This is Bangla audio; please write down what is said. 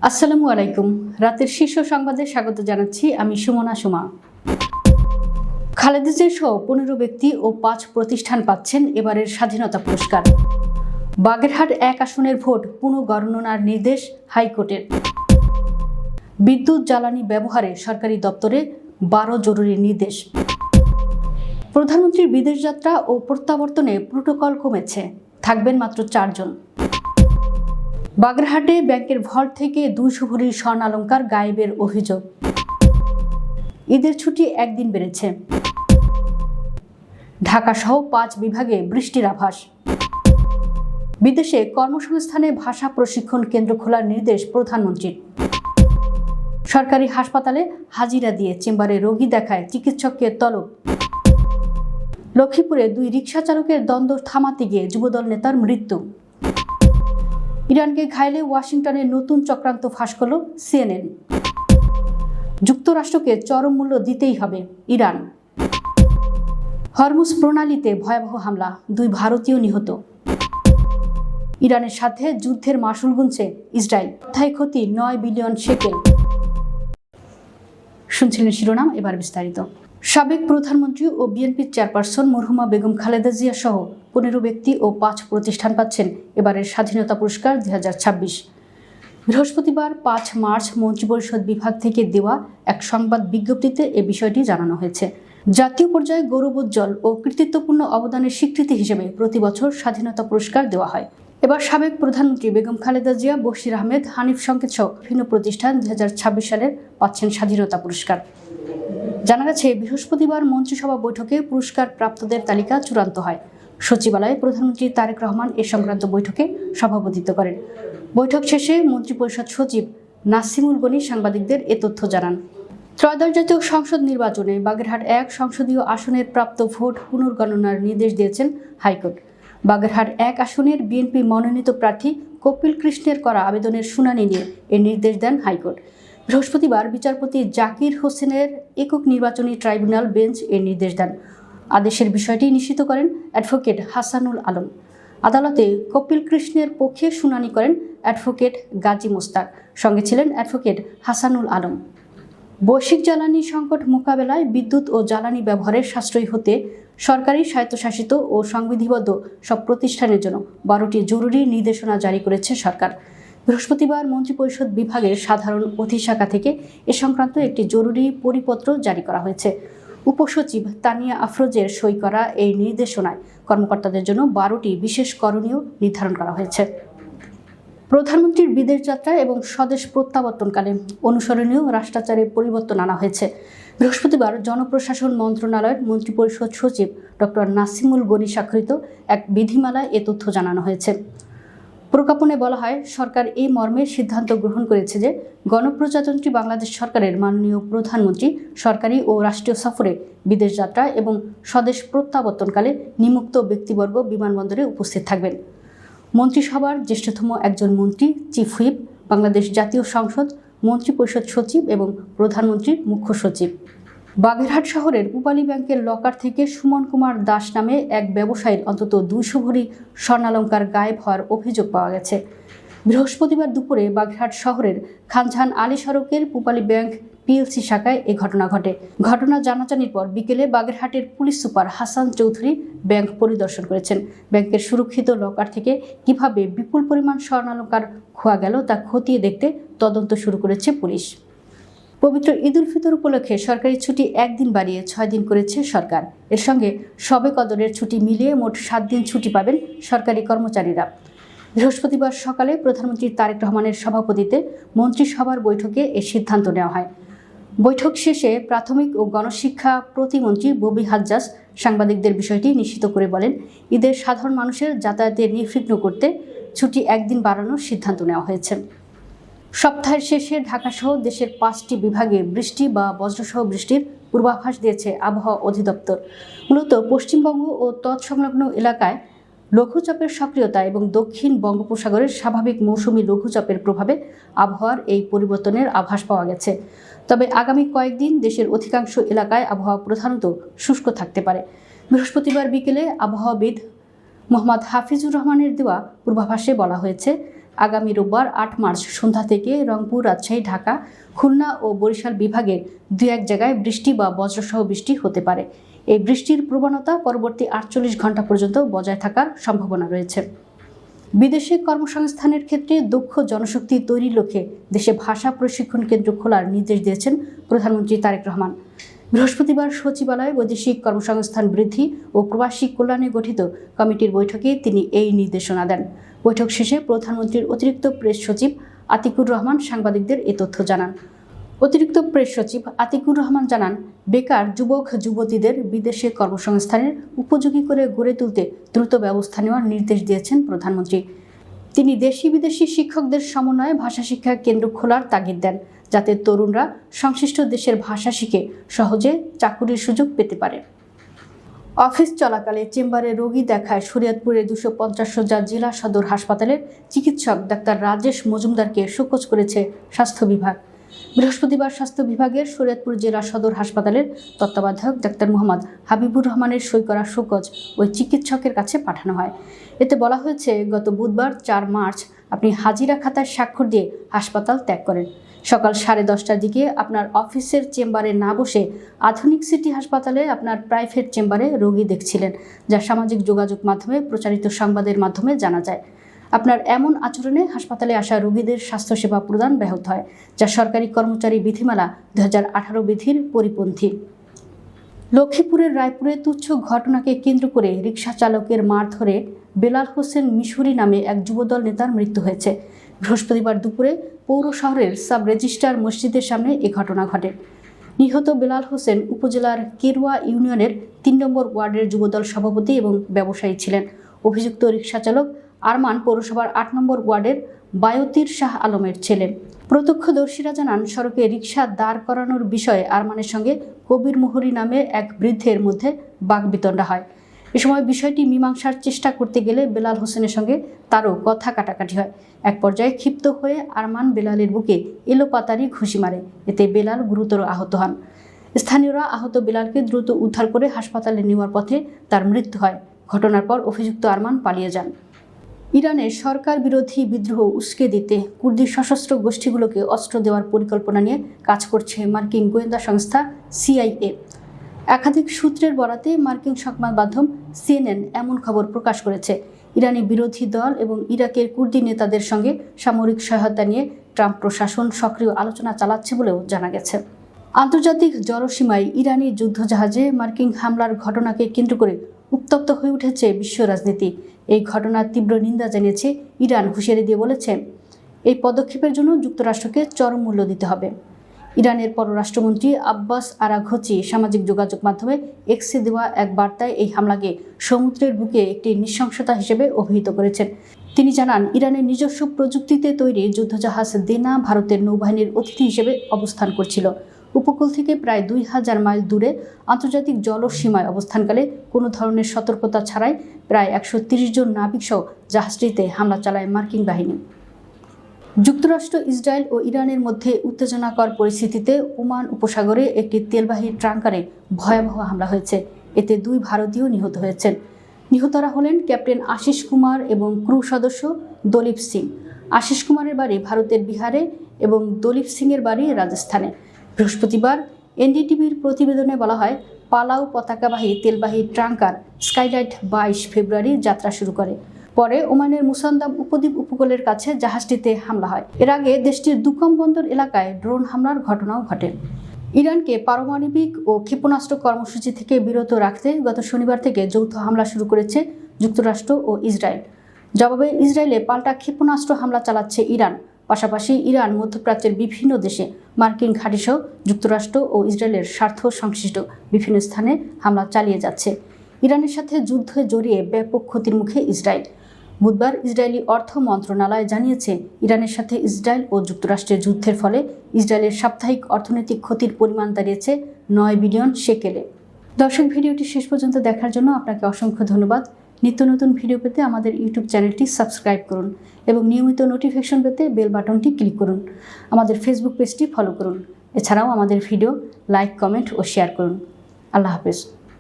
আসসালামু আলাইকুম। রাতের শীর্ষ সংবাদে স্বাগত জানাচ্ছি আমি সুমনা সুমা। খালেদা জিয়া সহ 15 ব্যক্তি ও 5 প্রতিষ্ঠান পাচ্ছেন এবারের স্বাধীনতা পুরস্কার। বাগেরহাট 1 আসনের ভোট পুনঃগণনার নির্দেশ হাইকোর্টের। বিদ্যুৎ জ্বালানি ব্যবহারে সরকারি দপ্তরে 12 জরুরি নির্দেশ। প্রধানমন্ত্রীর বিদেশ যাত্রা ও প্রত্যাবর্তনে প্রোটোকল কমেছে, থাকবেন মাত্র 4 জন। বাগেরহাটে ব্যাংকের ভল্ট থেকে 200 ভরির স্বর্ণালংকার গায়েবের অভিযোগ। ঈদের ছুটি একদিন বেড়েছে। ঢাকা সহ 5 বিভাগে বৃষ্টির আভাস। বিদেশে কর্মসংস্থানে ভাষা প্রশিক্ষণ কেন্দ্র খোলার নির্দেশ প্রধানমন্ত্রীর। সরকারি হাসপাতালে হাজিরা দিয়ে চেম্বারে রোগী দেখায় চিকিৎসককে তলব। লক্ষ্মীপুরে 2 রিকশা চালকের দ্বন্দ্ব থামাতে গিয়ে যুবদল নেতার মৃত্যু। ইরানকে ঘাইলে ওয়াশিংটনে নতুন চক্রান্ত ফাঁস করল CNN। যুক্তরাষ্ট্রকে চরম মূল্য দিতেই হবে ইরান। হরমুজ প্রণালীতে ভয়াবহ হামলা, 2 ভারতীয় নিহত। ইরানের সাথে যুদ্ধের মাশুল গুনছে ইসরায়েল, অর্থায় ক্ষতি 9 বিলিয়ন শেকেল। শুনছিলেন শিরোনাম, এবার বিস্তারিত। সাবেক প্রধানমন্ত্রী ও বিএনপির চেয়ারপারসন মরহুমা বেগম খালেদা জিয়া সহ 15 ব্যক্তি ও 5 প্রতিষ্ঠান পাচ্ছেন এবারের স্বাধীনতা পুরস্কার 2026। বৃহস্পতিবার 5 মার্চ মন্ত্রিপরিষদ বিভাগ থেকে দেওয়া এক সংবাদ বিজ্ঞপ্তিতে এ বিষয়টি জানানো হয়েছে। জাতীয় পর্যায়ে গৌরবোজ্জ্বল ও কৃতিত্বপূর্ণ অবদানের স্বীকৃতি হিসেবে প্রতি বছর স্বাধীনতা পুরস্কার দেওয়া হয়। এবার সাবেক প্রধানমন্ত্রী বেগম খালেদা জিয়া, বশির আহমেদ, হানিফ সংকেত সহ বিভিন্ন প্রতিষ্ঠান 2026 সালের পাচ্ছেন স্বাধীনতা পুরস্কার। জানা গেছে, বৃহস্পতিবার মন্ত্রিসভা বৈঠকে পুরস্কার প্রাপ্তদের তালিকা চূড়ান্ত হয়। সচিবালয়ে প্রধানমন্ত্রী তারেক রহমান এ সংক্রান্ত বৈঠকে সভাপতিত্ব করেন। বৈঠক শেষে মন্ত্রিপরিষদ সচিব নাসিমুল গনি সাংবাদিকদের এ তথ্য জানান। ত্রয়োদশ জাতীয় সংসদ নির্বাচনে বাগেরহাট 1 সংসদীয় আসনের প্রাপ্ত ভোট পুনর্গণনার নির্দেশ দিয়েছেন হাইকোর্ট। বাগেরহাট 1 আসনের বিএনপি মনোনীত প্রার্থী কপিল কৃষ্ণের করা আবেদনের শুনানি নিয়ে এ নির্দেশ দেন হাইকোর্ট। বৃহস্পতিবার বিচারপতি জাকির হোসেনের একক নির্বাচনী ট্রাইব্যুনাল বেঞ্চ এর নির্দেশ দেন। আদেশের বিষয়টি নিশ্চিত করেন অ্যাডভোকেট হাসানুল আলম। আদালতে কপিল কৃষ্ণের পক্ষে শুনানি করেন অ্যাডভোকেট গাজী মোস্তাক, সঙ্গে ছিলেন অ্যাডভোকেট হাসানুল আলম। বৈশ্বিক জ্বালানি সংকট মোকাবেলায় বিদ্যুৎ ও জ্বালানি ব্যবহারের সাশ্রয়ী হতে সরকারি, স্বায়ত্তশাসিত ও সংবিধিবদ্ধ সব প্রতিষ্ঠানের জন্য 12টি জরুরি নির্দেশনা জারি করেছে সরকার। বৃহস্পতিবার মন্ত্রিপরিষদ বিভাগের সাধারণ অধিশাখা থেকে এ সংক্রান্ত একটি জরুরি পরিপত্র জারি করা হয়েছে। উপসচিব তানিয়া আফরোজের সই করা এই নির্দেশনায় কর্মকর্তাদের জন্য 12টি বিশেষ করণীয় নির্ধারণ করা হয়েছে। প্রধানমন্ত্রীর বিদেশ যাত্রা এবং স্বদেশ প্রত্যাবর্তনকালে অনুসরণীয় রাষ্ট্রাচারে পরিবর্তন আনা হয়েছে। বৃহস্পতিবার জনপ্রশাসন মন্ত্রণালয়ের মন্ত্রিপরিষদ সচিব ডক্টর নাসিমুল গনি স্বাক্ষরিত এক বিধিমালায় এ তথ্য জানানো হয়েছে। প্রজ্ঞাপনে বলা হয়, সরকার এই মর্মে সিদ্ধান্ত গ্রহণ করেছে যে গণপ্রজাতন্ত্রী বাংলাদেশ সরকারের মাননীয় প্রধানমন্ত্রী সরকারি ও রাষ্ট্রীয় সফরে, বিদেশ যাত্রা এবং স্বদেশ প্রত্যাবর্তনকালে নিম্নোক্ত ব্যক্তিবর্গ বিমানবন্দরে উপস্থিত থাকবেন: মন্ত্রিসভার জ্যেষ্ঠতম একজন মন্ত্রী, চিফ হুইপ, বাংলাদেশ জাতীয় সংসদ, মন্ত্রিপরিষদ সচিব এবং প্রধানমন্ত্রীর মুখ্য সচিব। বাগেরহাট শহরের পূবালী ব্যাংকের লকার থেকে সুমন কুমার দাস নামে এক ব্যবসায়ীর অন্তত 200 ভরি স্বর্ণালংকার গায়েব হওয়ার অভিযোগ পাওয়া গেছে। বৃহস্পতিবার দুপুরে বাগেরহাট শহরের খানজাহান আলী সড়কের পূবালী ব্যাংক PLC শাখায় এ ঘটনা ঘটে। ঘটনা জানাজানির পর বিকেলে বাগেরহাটের police super Hasan Chowdhury bank পরিদর্শন করেছেন। ব্যাংকের সুরক্ষিত লকার থেকে কিভাবে বিপুল পরিমাণ স্বর্ণালংকার খোয়া গেল তা খতিয়ে দেখতে তদন্ত শুরু করেছে পুলিশ। পবিত্র ঈদ উল ফিতর উপলক্ষে সরকারি ছুটি একদিন বাড়িয়ে 6 দিন করেছে সরকার। এর সঙ্গে শবে কদরের ছুটি মিলিয়ে মোট 7 দিন ছুটি পাবেন সরকারি কর্মচারীরা। বৃহস্পতিবার সকালে প্রধানমন্ত্রী তারেক রহমানের সভাপতিত্বে মন্ত্রিসভার বৈঠকে এ সিদ্ধান্ত নেওয়া হয়। বৈঠক শেষে প্রাথমিক ও গণশিক্ষা প্রতিমন্ত্রী ববি হাজ্জাজ সাংবাদিকদের বিষয়টি নিশ্চিত করে বলেন, ঈদের সাধারণ মানুষের যাতায়াতে নির্বিঘ্ন করতে ছুটি একদিন বাড়ানোর সিদ্ধান্ত নেওয়া হয়েছে। সপ্তাহের শেষে ঢাকাসহ দেশের 5টি বিভাগে বৃষ্টি বা বজ্রসহ বৃষ্টির পূর্বাভাস দিয়েছে আবহাওয়া অধিদপ্তর। মূলত পশ্চিমবঙ্গ ও তৎসংলগ্ন এলাকায় লঘুচাপের সক্রিয়তা এবং দক্ষিণ বঙ্গোপসাগরের স্বাভাবিক মৌসুমি লঘুচাপের প্রভাবে আবহাওয়ার এই পরিবর্তনের আভাস পাওয়া গেছে। তবে আগামী কয়েকদিন দেশের অধিকাংশ এলাকায় আবহাওয়া প্রধানত শুষ্ক থাকতে পারে। বৃহস্পতিবার বিকেলে আবহাওয়াবিদ মোহাম্মদ হাফিজুর রহমানের দেওয়া পূর্বাভাসে বলা হয়েছে, আগামী রোববার ৮ মার্চ সন্ধ্যা থেকে রংপুর, রাজশাহী, ঢাকা, খুলনা ও বরিশাল বিভাগের 2-1 জায়গায় বৃষ্টি বা বজ্রসহ বৃষ্টি হতে পারে। এই বৃষ্টির প্রবণতা পরবর্তী 48 ঘন্টা পর্যন্ত বজায় থাকার সম্ভাবনা রয়েছে। বিদেশে কর্মসংস্থানের ক্ষেত্রে দক্ষ জনশক্তি তৈরির লক্ষ্যে দেশে ভাষা প্রশিক্ষণ কেন্দ্র খোলার নির্দেশ দিয়েছেন প্রধানমন্ত্রী তারেক রহমান। বৃহস্পতিবার সচিবালয়ে বৈদেশিক কর্মসংস্থান বৃদ্ধি ও প্রবাসী কল্যাণে গঠিত কমিটির বৈঠকে তিনি এই নির্দেশনা দেন। বৈঠক শেষে প্রধানমন্ত্রীর অতিরিক্ত প্রেস সচিব আতিকুর রহমান সাংবাদিকদের এ তথ্য জানান। অতিরিক্ত প্রেস সচিব আতিকুর রহমান জানান, বেকার যুবক যুবতীদের বিদেশে কর্মসংস্থানের উপযোগী করে গড়ে তুলতে দ্রুত ব্যবস্থা নেওয়ার নির্দেশ দিয়েছেন প্রধানমন্ত্রী। তিনি দেশি বিদেশি শিক্ষকদের সমন্বয়ে ভাষা শিক্ষা কেন্দ্র খোলার তাগিদ দেন, যাতে তরুণরা সংশ্লিষ্ট দেশের ভাষা শিখে সহজে চাকুরির সুযোগ পেতে পারে। অফিস চলাকালে চেম্বারে রোগী দেখায় শরীয়তপুরের 250 শয্যা জেলা সদর হাসপাতালের চিকিৎসক ডাক্তার রাজেশ মজুমদারকে শোকজ করেছে স্বাস্থ্য বিভাগ। বৃহস্পতিবার স্বাস্থ্য বিভাগের শরীয়তপুর জেলা সদর হাসপাতালের তত্ত্বাবধায়ক ডাক্তার মোহাম্মদ হাবিবুর রহমানের সই করা শোকজ ওই চিকিৎসকের কাছে পাঠানো হয়। এতে বলা হয়েছে, গত বুধবার 4 মার্চ আপনি হাজিরা খাতায় স্বাক্ষর দিয়ে হাসপাতাল ত্যাগ করেন। সকাল 10:30টার দিকে আপনার অফিসের চেম্বারে না বসে আধুনিক সিটি হাসপাতালে আপনার প্রাইভেট চেম্বারে রোগী দেখছিলেন, যা সামাজিক যোগাযোগ মাধ্যমে প্রচারিত সংবাদের মাধ্যমে জানা যায়। আপনার এমন আচরণে হাসপাতালে আসা রোগীদের স্বাস্থ্যসেবা প্রদান ব্যাহত হয়, যা সরকারি কর্মচারী বিধিমালা 2018 বিধির পরিপন্থী। লক্ষ্মীপুরের রায়পুরে তুচ্ছ ঘটনাকে কেন্দ্র করে রিকশা চালকের মারধরে বেলাল হোসেন মিশরি নামে এক যুবদল নেতার মৃত্যু হয়েছে। বৃহস্পতিবার দুপুরে পৌর শহরের সাব রেজিস্ট্রার মসজিদের সামনে এ ঘটনা ঘটে। নিহত বেলাল হোসেন উপজেলার কেরুয়া ইউনিয়নের 3 নম্বর ওয়ার্ডের যুবদল সভাপতি এবং ব্যবসায়ী ছিলেন। অভিযুক্ত রিকশা চালক আরমান পৌরসভার 8 নম্বর ওয়ার্ডের বায়তির শাহ আলমের ছেলে। প্রত্যক্ষদর্শীরা জানান, সড়কে রিকশা দাঁড় করানোর বিষয়ে আরমানের সঙ্গে কবির মোহরি নামে এক বৃদ্ধের মধ্যে বাকবিতণ্ডা হয়। এ সময় বিষয়টি মীমাংসার চেষ্টা করতে গেলে বেলাল হোসেনের সঙ্গে তারও কথা কাটাকাটি হয়। এক পর্যায়ে ক্ষিপ্ত হয়ে আরমান বেলালের বুকে এলোপাতাড়ি ঘুষি মারে। এতে বেলাল গুরুতর আহত হন। স্থানীয়রা আহত বেলালকে দ্রুত উদ্ধার করে হাসপাতালে নেওয়ার পথে তার মৃত্যু হয়। ঘটনার পর অভিযুক্ত আরমান পালিয়ে যান। ইরানের সরকার বিরোধী বিদ্রোহ উস্কে দিতে কুর্দি সশস্ত্র গোষ্ঠীগুলোকে অস্ত্র দেওয়ার পরিকল্পনা নিয়ে কাজ করছে মার্কিন গোয়েন্দা সংস্থা CIA। একাধিক সূত্রের বরাতে মার্কিন সংবাদ মাধ্যম CNN এমন খবর প্রকাশ করেছে। ইরানি বিরোধী দল এবং ইরাকের কুর্দি নেতাদের সঙ্গে সামরিক সহায়তা নিয়ে ট্রাম্প প্রশাসন সক্রিয় আলোচনা চালাচ্ছে বলেও জানা গেছে। আন্তর্জাতিক জলসীমায় ইরানি যুদ্ধজাহাজে মার্কিন হামলার ঘটনাকে কেন্দ্র করে উত্তপ্ত হয়ে উঠেছে বিশ্ব রাজনীতি। এই ঘটনার তীব্র নিন্দা জানিয়েছে ইরান, হুঁশিয়ারি দিয়ে বলেছে, এই পদক্ষেপের জন্য যুক্তরাষ্ট্রকে চরম মূল্য দিতে হবে। ইরানের পররাষ্ট্রমন্ত্রী আব্বাস আরাঘচি সামাজিক যোগাযোগ মাধ্যমে এক্সে দেওয়া এক বার্তায় এই হামলাকে সমুদ্রের বুকে একটি নৃশংসতা হিসেবে অভিহিত করেছেন। তিনি জানান, ইরানের নিজস্ব প্রযুক্তিতে তৈরি যুদ্ধজাহাজ দেনা ভারতের নৌবাহিনীর অতিথি হিসেবে অবস্থান করছিল। উপকূল থেকে প্রায় 2000 মাইল দূরে আন্তর্জাতিক জলসীমায় অবস্থানকালে কোনো ধরনের সতর্কতা ছাড়াই প্রায় 130 জন নাবিকসহ জাহাজটিতে হামলা চালায় মার্কিন বাহিনী। যুক্তরাষ্ট্র, ইসরায়েল ও ইরানের মধ্যে উত্তেজনাকর পরিস্থিতিতে ওমান উপসাগরে একটি তেলবাহী ট্যাঙ্কারে ভয়াবহ হামলা হয়েছে। এতে 2 ভারতীয় নিহত হয়েছেন। নিহতরা হলেন ক্যাপ্টেন আশিস কুমার এবং ক্রু সদস্য দলীপ সিং। আশিস কুমারের বাড়ি ভারতের বিহারে এবং দলীপ সিংয়ের বাড়ি রাজস্থানে। বৃহস্পতিবার NDTVর প্রতিবেদনে বলা হয়, পালাউ পতাকাবাহী তেলবাহী ট্যাঙ্কার স্কাইলাইট 22 ফেব্রুয়ারি যাত্রা শুরু করে। পরে ওমানের মুসান্দাম উপদ্বীপ উপকূলের কাছে জাহাজটিতে হামলা হয়। এর আগে দেশটির দুকম বন্দর এলাকায় ড্রোন হামলার ঘটনাও ঘটে। ইরানকে পারমাণবিক ও ক্ষেপণাস্ত্র কর্মসূচি থেকে বিরত রাখতে গত শনিবার থেকে যৌথ হামলা শুরু করেছে যুক্তরাষ্ট্র ও ইসরায়েল। জবাবে ইসরায়েলে পাল্টা ক্ষেপণাস্ত্র হামলা চালাচ্ছে ইরান। পাশাপাশি ইরান মধ্যপ্রাচ্যের বিভিন্ন দেশে মার্কিন ঘাঁটিসহ যুক্তরাষ্ট্র ও ইসরায়েলের স্বার্থ সংশ্লিষ্ট বিভিন্ন স্থানে হামলা চালিয়ে যাচ্ছে। ইরানের সাথে যুদ্ধে জড়িয়ে ব্যাপক ক্ষতির মুখে ইসরায়েল। বুধবার ইসরায়েলি অর্থ মন্ত্রণালয় জানিয়েছে, ইরানের সাথে ইসরায়েল ও যুক্তরাষ্ট্রের যুদ্ধের ফলে ইসরায়েলের সাপ্তাহিক অর্থনৈতিক ক্ষতির পরিমাণ দাঁড়িয়েছে 9 বিলিয়ন শেকেলে। দর্শক, ভিডিওটি শেষ পর্যন্ত দেখার জন্য আপনাকে অসংখ্য ধন্যবাদ। নিত্য নতুন ভিডিও পেতে আমাদের ইউটিউব চ্যানেলটি সাবস্ক্রাইব করুন এবং নিয়মিত নোটিফিকেশন পেতে বেল বাটনটি ক্লিক করুন। আমাদের ফেসবুক পেজটি ফলো করুন। এছাড়াও আমাদের ভিডিও লাইক, কমেন্ট ও শেয়ার করুন। আল্লাহ হাফেজ।